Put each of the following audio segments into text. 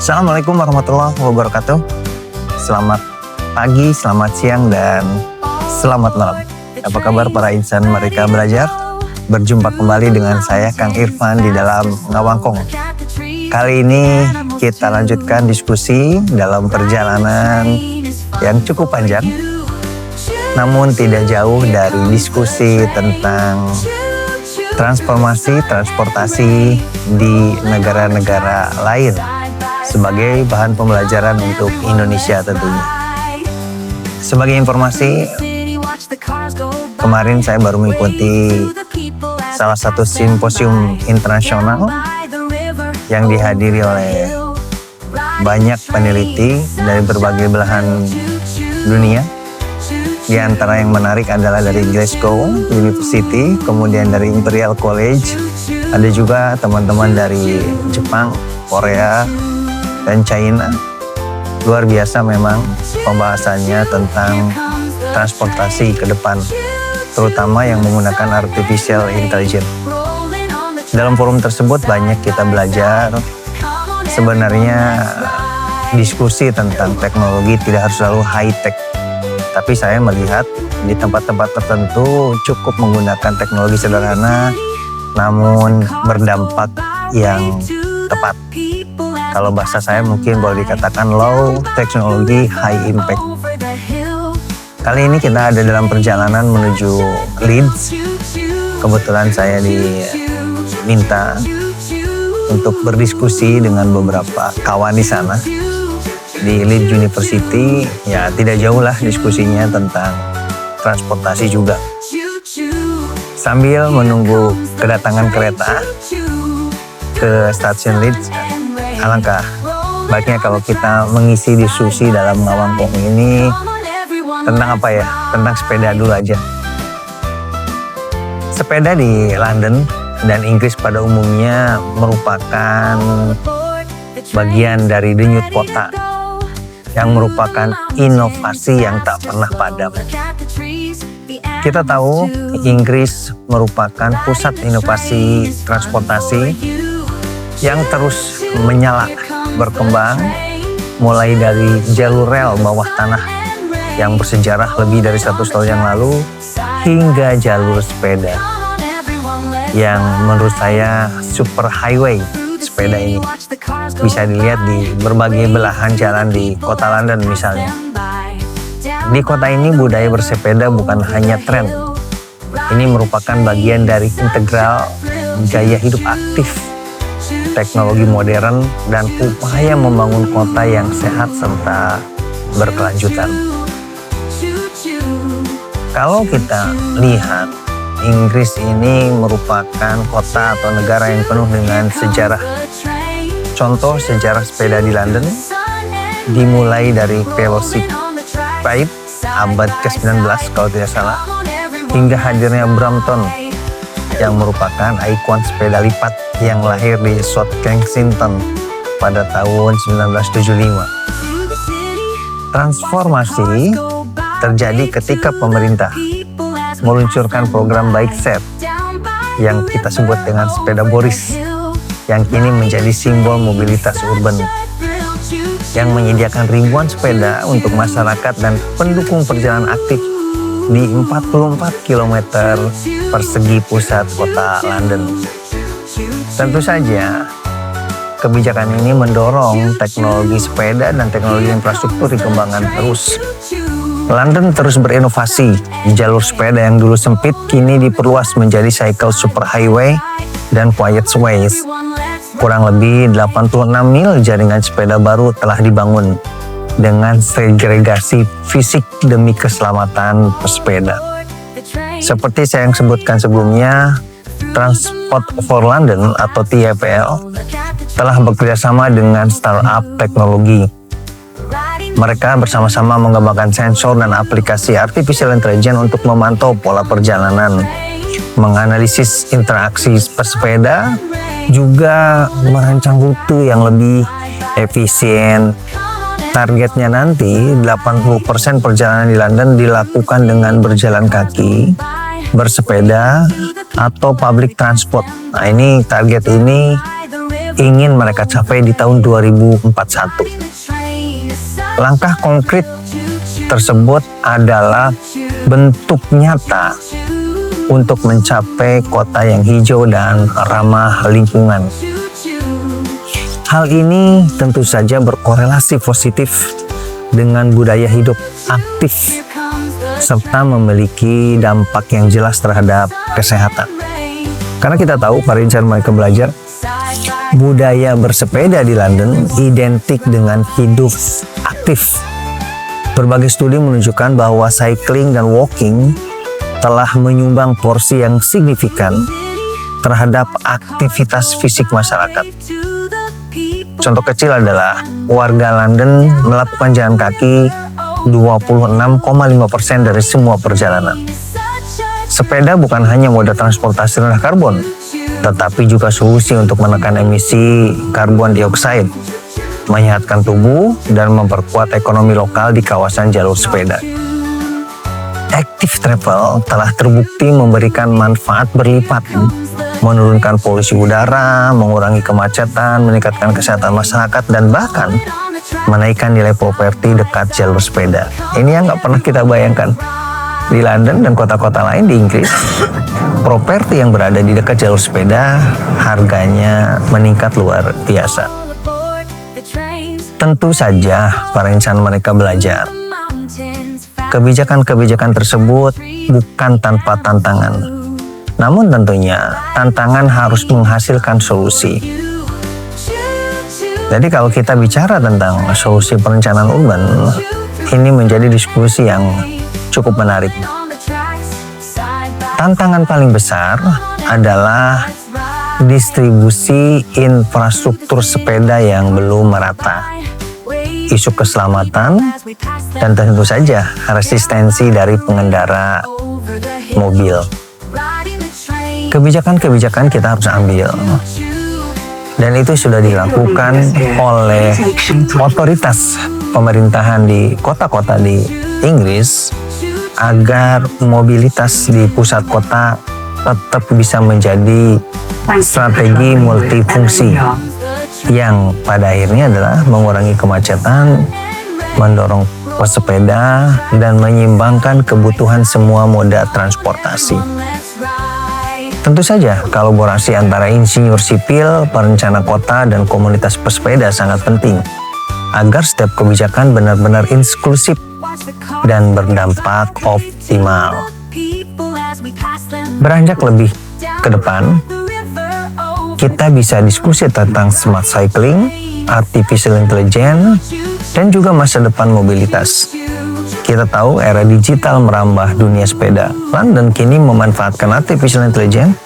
Assalamualaikum warahmatullahi wabarakatuh. Selamat pagi, selamat siang, dan selamat malam. Apa kabar para insan Merdeka Belajar? Berjumpa kembali dengan saya Kang Irfan di dalam Ngawangkong. Kali ini kita lanjutkan diskusi dalam perjalanan yang cukup panjang, namun tidak jauh dari diskusi tentang transformasi transportasi di negara-negara lain sebagai bahan pembelajaran untuk Indonesia tentunya. Sebagai informasi, kemarin saya baru mengikuti salah satu simposium internasional yang dihadiri oleh banyak peneliti dari berbagai belahan dunia. Di antara yang menarik adalah dari Glasgow University, kemudian dari Imperial College, ada juga teman-teman dari Jepang, Korea, dan China. Luar biasa memang pembahasannya tentang transportasi ke depan, terutama yang menggunakan artificial intelligence. Dalam forum tersebut banyak kita belajar. Sebenarnya diskusi tentang teknologi tidak harus selalu high-tech, tapi saya melihat di tempat-tempat tertentu cukup menggunakan teknologi sederhana namun berdampak yang tepat. Kalau bahasa saya mungkin boleh dikatakan low teknologi high impact. Kali ini kita ada dalam perjalanan menuju Leeds. Kebetulan saya diminta untuk berdiskusi dengan beberapa kawan di sana di Leeds University. Ya, tidak jauh lah diskusinya tentang transportasi juga. Sambil menunggu kedatangan kereta ke stasiun Leeds, alangkah baiknya kalau kita mengisi diskusi dalam Ngawangkong ini tentang apa ya? Tentang sepeda dulu aja. Sepeda di London dan Inggris pada umumnya merupakan bagian dari denyut kota yang merupakan inovasi yang tak pernah padam. Kita tahu Inggris merupakan pusat inovasi transportasi yang terus menyala, berkembang, mulai dari jalur rel bawah tanah yang bersejarah lebih dari 100 tahun yang lalu, hingga jalur sepeda yang menurut saya super highway. Sepeda ini bisa dilihat di berbagai belahan jalan di kota London misalnya. Di kota ini budaya bersepeda bukan hanya tren. Ini merupakan bagian dari integral gaya hidup aktif, teknologi modern, dan upaya membangun kota yang sehat serta berkelanjutan. Kalau kita lihat, Inggris ini merupakan kota atau negara yang penuh dengan sejarah. Contoh sejarah sepeda di London dimulai dari Fellowship Pipe abad ke-19 kalau tidak salah, hingga hadirnya Brampton yang merupakan ikon sepeda lipat yang lahir di South Kensington pada tahun 1975. Transformasi terjadi ketika pemerintah meluncurkan program Bike Share yang kita sebut dengan sepeda Boris, yang kini menjadi simbol mobilitas urban, yang menyediakan ribuan sepeda untuk masyarakat dan pendukung perjalanan aktif di 44 km persegi pusat kota London. Tentu saja kebijakan ini mendorong teknologi sepeda dan teknologi infrastruktur dikembangkan terus. London terus berinovasi. Jalur sepeda yang dulu sempit kini diperluas menjadi cycle superhighway dan quiet ways. Kurang lebih 86 mil jaringan sepeda baru telah dibangun dengan segregasi fisik demi keselamatan pesepeda. Seperti saya yang sebutkan sebelumnya, Transport for London atau TfL telah bekerjasama dengan startup teknologi. Mereka bersama-sama mengembangkan sensor dan aplikasi artificial intelligence untuk memantau pola perjalanan, menganalisis interaksi pesepeda, juga merancang rute yang lebih efisien. Targetnya nanti 80% perjalanan di London dilakukan dengan berjalan kaki, bersepeda, atau public transport. Nah, ini target ini ingin mereka capai di tahun 2041. Langkah konkret tersebut adalah bentuk nyata untuk mencapai kota yang hijau dan ramah lingkungan. Hal ini tentu saja berkorelasi positif dengan budaya hidup aktif serta memiliki dampak yang jelas terhadap kesehatan. Karena kita tahu pada saat mereka belajar, budaya bersepeda di London identik dengan hidup aktif. Berbagai studi menunjukkan bahwa cycling dan walking telah menyumbang porsi yang signifikan terhadap aktivitas fisik masyarakat. Contoh kecil adalah warga London melakukan jalan kaki 26,5% dari semua perjalanan. Sepeda bukan hanya moda transportasi rendah karbon, tetapi juga solusi untuk menekan emisi karbon dioksida, menyehatkan tubuh, dan memperkuat ekonomi lokal di kawasan jalur sepeda. Active travel telah terbukti memberikan manfaat berlipat, menurunkan polusi udara, mengurangi kemacetan, meningkatkan kesehatan masyarakat, dan bahkan menaikkan nilai properti dekat jalur sepeda. Ini yang nggak pernah kita bayangkan. Di London dan kota-kota lain di Inggris, properti yang berada di dekat jalur sepeda harganya meningkat luar biasa. Tentu saja para insan mereka belajar. Kebijakan-kebijakan tersebut bukan tanpa tantangan. Namun tentunya tantangan harus menghasilkan solusi. Jadi kalau kita bicara tentang solusi perencanaan urban, ini menjadi diskusi yang cukup menarik. Tantangan paling besar adalah distribusi infrastruktur sepeda yang belum merata, isu keselamatan, dan tentu saja resistensi dari pengendara mobil. Kebijakan-kebijakan kita harus ambil, dan itu sudah dilakukan oleh otoritas pemerintahan di kota-kota di Inggris agar mobilitas di pusat kota tetap bisa menjadi strategi multifungsi yang pada akhirnya adalah mengurangi kemacetan, mendorong pesepeda, dan menyeimbangkan kebutuhan semua moda transportasi. Tentu saja kolaborasi antara insinyur sipil, perencana kota, dan komunitas pesepeda sangat penting agar setiap kebijakan benar-benar inklusif dan berdampak optimal. Beranjak lebih ke depan, kita bisa diskusi tentang smart cycling, artificial intelligence, dan juga masa depan mobilitas. Kita tahu era digital merambah dunia sepeda. London kini memanfaatkan artificial intelligence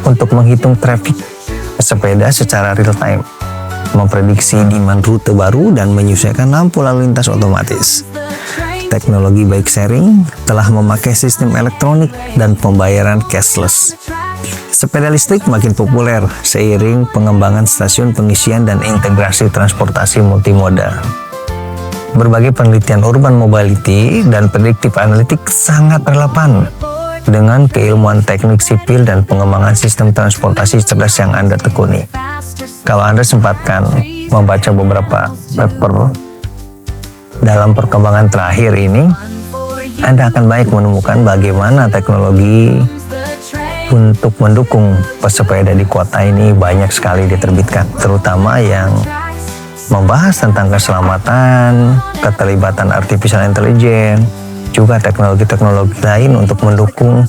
untuk menghitung traffic sepeda secara real time, memprediksi demand rute baru, dan menyesuaikan lampu lalu lintas otomatis. Teknologi bike sharing telah memakai sistem elektronik dan pembayaran cashless. Sepeda listrik makin populer seiring pengembangan stasiun pengisian dan integrasi transportasi multimoda. Berbagai penelitian urban mobility dan predictive analytics sangat relevan dengan keilmuan teknik sipil dan pengembangan sistem transportasi cerdas yang Anda tekuni. Kalau Anda sempatkan membaca beberapa paper dalam perkembangan terakhir ini, Anda akan banyak menemukan bagaimana teknologi untuk mendukung pesepeda di kota ini banyak sekali diterbitkan, terutama yang membahas tentang keselamatan, keterlibatan artificial intelligence, juga teknologi-teknologi lain untuk mendukung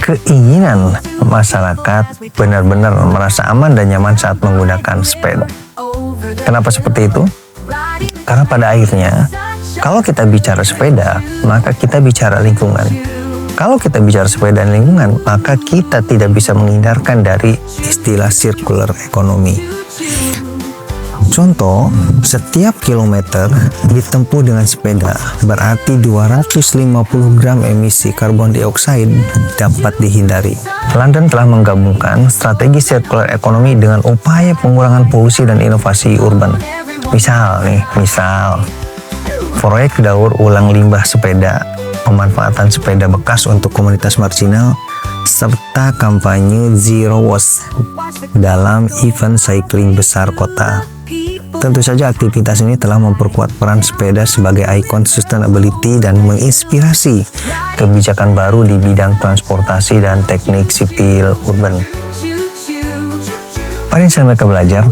keinginan masyarakat benar-benar merasa aman dan nyaman saat menggunakan sepeda. Kenapa seperti itu? Karena pada akhirnya, kalau kita bicara sepeda, maka kita bicara lingkungan. Kalau kita bicara sepeda dan lingkungan, maka kita tidak bisa menghindarkan dari istilah circular economy. Contoh, setiap kilometer ditempuh dengan sepeda berarti 250 gram emisi karbon dioksida dapat dihindari. London telah menggabungkan strategi circular economy dengan upaya pengurangan polusi dan inovasi urban. Misal, proyek daur ulang limbah sepeda, pemanfaatan sepeda bekas untuk komunitas marginal, serta kampanye Zero Waste dalam event cycling besar kota. Tentu saja aktivitas ini telah memperkuat peran sepeda sebagai ikon sustainability dan menginspirasi kebijakan baru di bidang transportasi dan teknik sipil urban. Pada insan mereka belajar,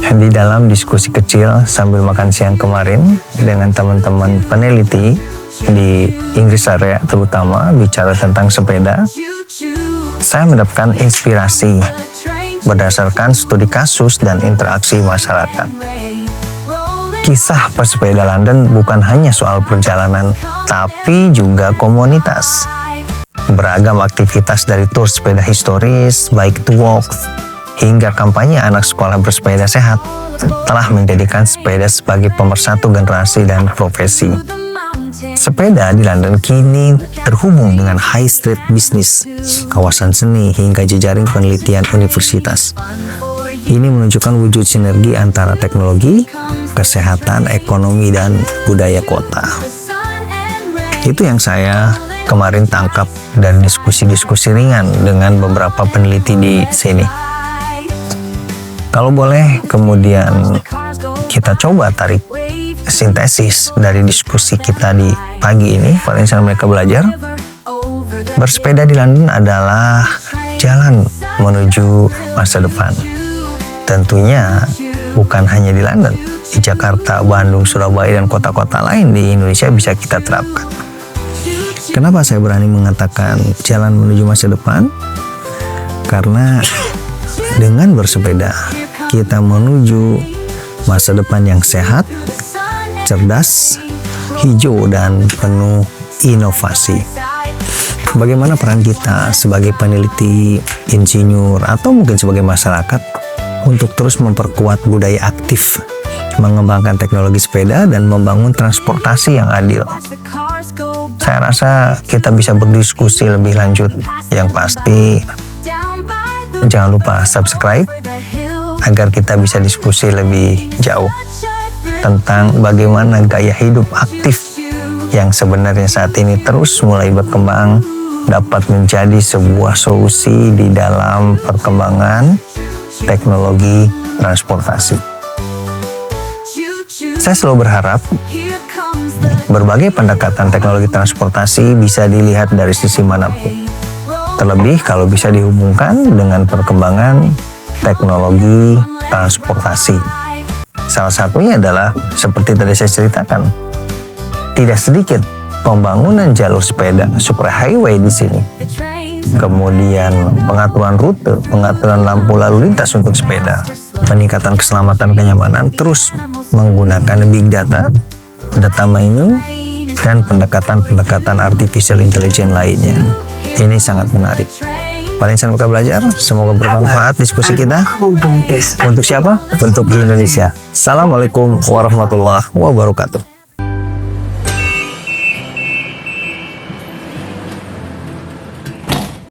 di dalam diskusi kecil sambil makan siang kemarin dengan teman-teman peneliti di Inggris area terutama bicara tentang sepeda, saya mendapatkan inspirasi berdasarkan studi kasus dan interaksi masyarakat. Kisah pesepeda London bukan hanya soal perjalanan, tapi juga komunitas. Beragam aktivitas dari tur sepeda historis, bike to walk, hingga kampanye anak sekolah bersepeda sehat telah menjadikan sepeda sebagai pemersatu generasi dan profesi. Sepeda di London kini terhubung dengan high street bisnis, kawasan seni, hingga jejaring penelitian universitas. Ini menunjukkan wujud sinergi antara teknologi, kesehatan, ekonomi, dan budaya kota. Itu yang saya kemarin tangkap dari diskusi-diskusi ringan dengan beberapa peneliti di sini. Kalau boleh, kemudian kita coba tarik sintesis dari diskusi kita di pagi ini. Pada insan mereka belajar, bersepeda di London adalah jalan menuju masa depan. Tentunya bukan hanya di London, di Jakarta, Bandung, Surabaya, dan kota-kota lain di Indonesia bisa kita terapkan. Kenapa saya berani mengatakan jalan menuju masa depan? Karena dengan bersepeda kita menuju masa depan yang sehat, cerdas, hijau, dan penuh inovasi. Bagaimana peran kita sebagai peneliti, insinyur, atau mungkin sebagai masyarakat untuk terus memperkuat budaya aktif, mengembangkan teknologi sepeda, dan membangun transportasi yang adil? Saya rasa kita bisa berdiskusi lebih lanjut. Yang pasti, jangan lupa subscribe agar kita bisa diskusi lebih jauh tentang bagaimana gaya hidup aktif yang sebenarnya saat ini terus mulai berkembang dapat menjadi sebuah solusi di dalam perkembangan teknologi transportasi. Saya selalu berharap berbagai pendekatan teknologi transportasi bisa dilihat dari sisi manapun. Terlebih kalau bisa dihubungkan dengan perkembangan teknologi transportasi. Salah satunya adalah seperti tadi saya ceritakan, tidak sedikit pembangunan jalur sepeda super highway di sini. Kemudian pengaturan rute, pengaturan lampu lalu lintas untuk sepeda, peningkatan keselamatan kenyamanan, terus menggunakan big data, data mining, dan pendekatan-pendekatan artificial intelligence lainnya. Ini sangat menarik. Para insan mereka belajar, semoga bermanfaat diskusi kita. Untuk siapa? Untuk Indonesia. Assalamualaikum warahmatullahi wabarakatuh.